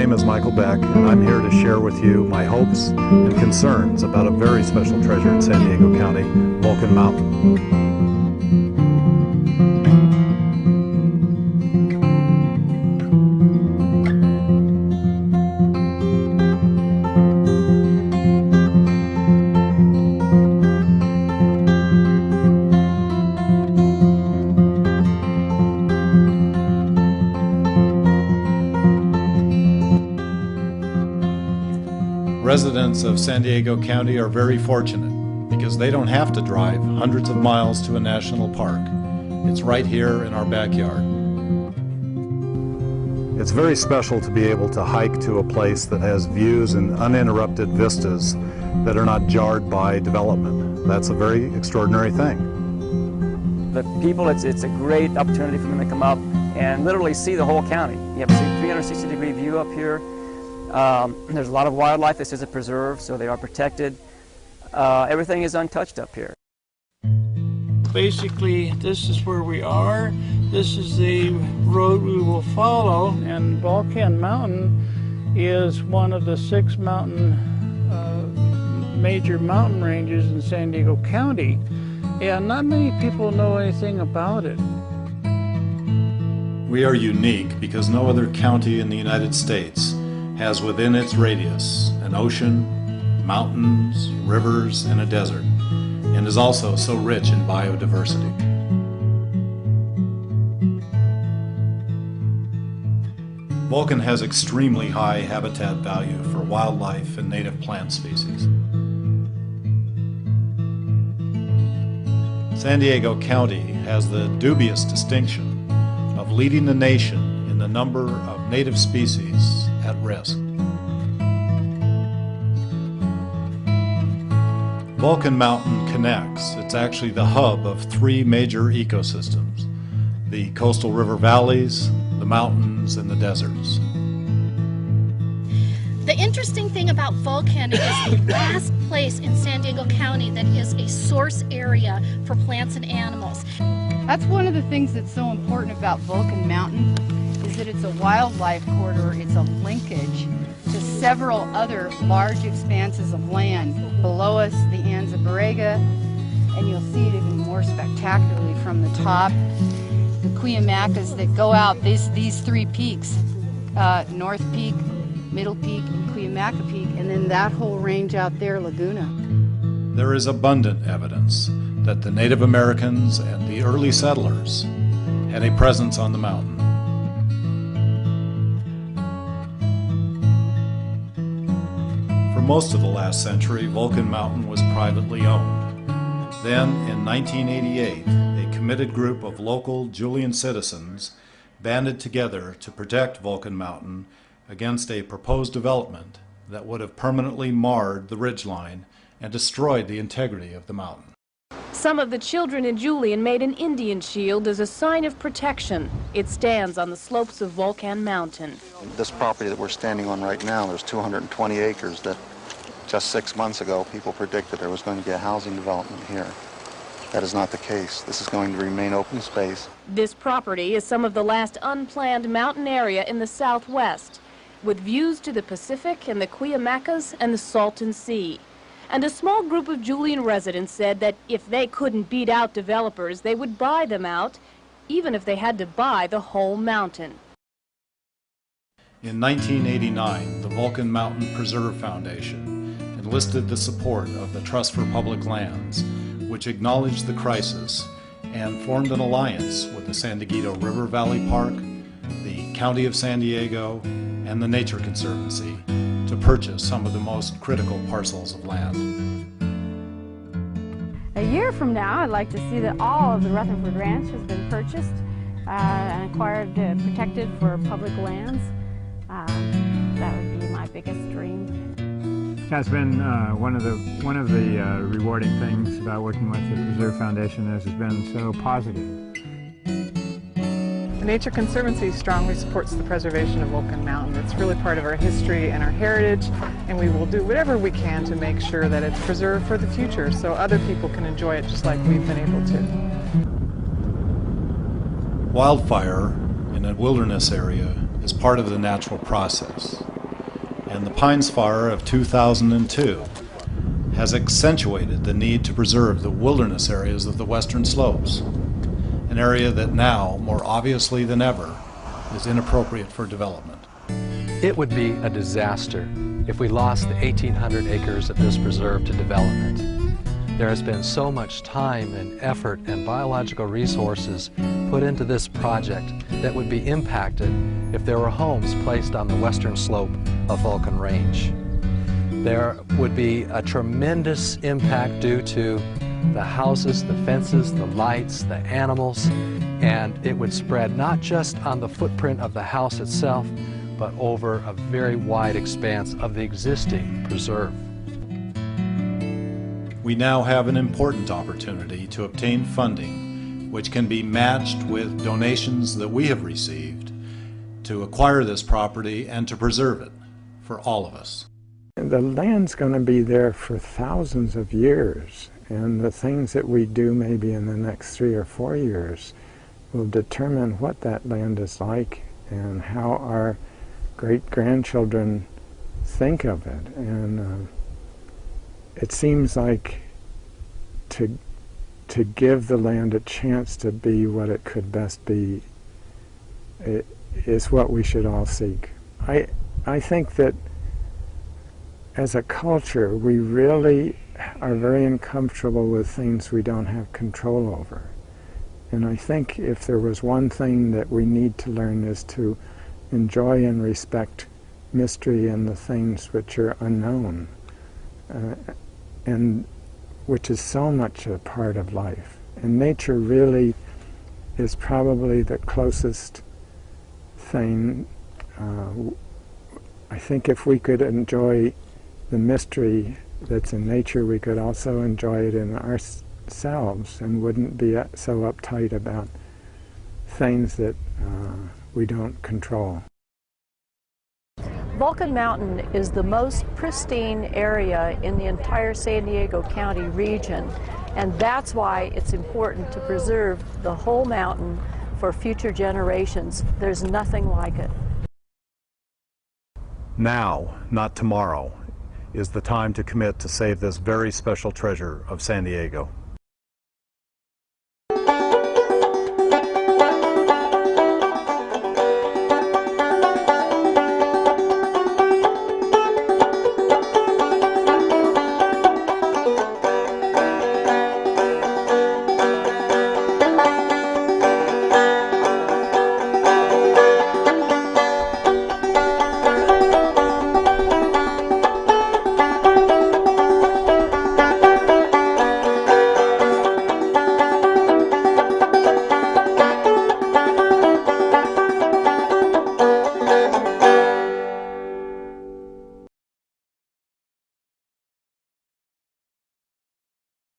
name is Michael Beck, and I'm here to share with you my hopes and concerns about a very special treasure in San Diego County, Volcan Mountain. Residents of San Diego County are very fortunate because they don't have to drive hundreds of miles to a national park. It's right here in our backyard. It's very special to be able to hike to a place that has views and uninterrupted vistas that are not jarred by development. That's a very extraordinary thing. The people, it's a great opportunity for them to come up and literally see the whole county. You have a 360-degree view up here. There's a lot of wildlife. This is a preserve, so they are protected. Everything is untouched up here. Basically, this is where we are. This is the road we will follow. And Volcan Mountain is one of the 6 major mountain ranges in San Diego County. And not many people know anything about it. We are unique because no other county in the United States has within its radius an ocean, mountains, rivers, and a desert, and is also so rich in biodiversity. Volcan has extremely high habitat value for wildlife and native plant species. San Diego County has the dubious distinction of leading the nation in the number of native species at risk. Volcan Mountain connects. It's actually the hub of 3 major ecosystems: the coastal river valleys, the mountains, and the deserts. The interesting thing about Volcan is the last place in San Diego County that is a source area for plants and animals. That's one of the things that's so important about Volcan Mountain, is that it's a wildlife corridor. It's a linkage to several other large expanses of land. Below us, the Anza-Borrega, and you'll see it even more spectacularly from the top. The Cuyamacas that go out, these 3 peaks, North Peak, Middle Peak, and Cuyamaca Peak, and then that whole range out there, Laguna. There is abundant evidence that the Native Americans and the early settlers had a presence on the mountain. For most of the last century, Volcan Mountain was privately owned. Then, in 1988, a committed group of local Julian citizens banded together to protect Volcan Mountain against a proposed development that would have permanently marred the ridgeline and destroyed the integrity of the mountain. Some of the children in Julian made an Indian shield as a sign of protection. It stands on the slopes of Volcan Mountain. This property that we're standing on right now, there's 220 acres that just 6 months ago people predicted there was going to be a housing development here. That is not the case. This is going to remain open space. This property is some of the last unplanned mountain area in the southwest, with views to the Pacific and the Cuyamacas and the Salton Sea. And a small group of Julian residents said that if they couldn't beat out developers, they would buy them out, even if they had to buy the whole mountain. In 1989, the Volcan Mountain Preserve Foundation enlisted the support of the Trust for Public Lands, which acknowledged the crisis and formed an alliance with the San Diego River Valley Park, the County of San Diego, and the Nature Conservancy to purchase some of the most critical parcels of land. A year from now, I'd like to see that all of the Rutherford Ranch has been purchased and acquired, protected for public lands. That would be my biggest dream. That's been one of the rewarding things about working with the Preserve Foundation has been so positive. The Nature Conservancy strongly supports the preservation of Volcan Mountain. It's really part of our history and our heritage, and we will do whatever we can to make sure that it's preserved for the future so other people can enjoy it just like we've been able to. Wildfire in a wilderness area is part of the natural process. and the Pines Fire of 2002 has accentuated the need to preserve the wilderness areas of the western slopes, an area that now, more obviously than ever, is inappropriate for development. It would be a disaster if we lost the 1,800 acres of this preserve to development. There has been so much time and effort and biological resources put into this project that would be impacted if there were homes placed on the western slope of Volcan Range. There would be a tremendous impact due to the houses, the fences, the lights, the animals, and it would spread not just on the footprint of the house itself, but over a very wide expanse of the existing preserve. We now have an important opportunity to obtain funding which can be matched with donations that we have received to acquire this property and to preserve it for all of us. The land's going to be there for thousands of years, and the things that we do maybe in the next 3 or 4 years will determine what that land is like and how our great-grandchildren think of it. And it seems like to give the land a chance to be what it could best be is what we should all seek. I think that as a culture, we really are very uncomfortable with things we don't have control over. And I think if there was one thing that we need to learn is to enjoy and respect mystery and the things which are unknown, and which is so much a part of life. And nature really is probably the closest thing. I think if we could enjoy the mystery that's in nature, we could also enjoy it in ourselves and wouldn't be so uptight about things that we don't control. Volcan Mountain is the most pristine area in the entire San Diego County region, and that's why it's important to preserve the whole mountain for future generations. There's nothing like it. Now, not tomorrow, is the time to commit to save this very special treasure of San Diego.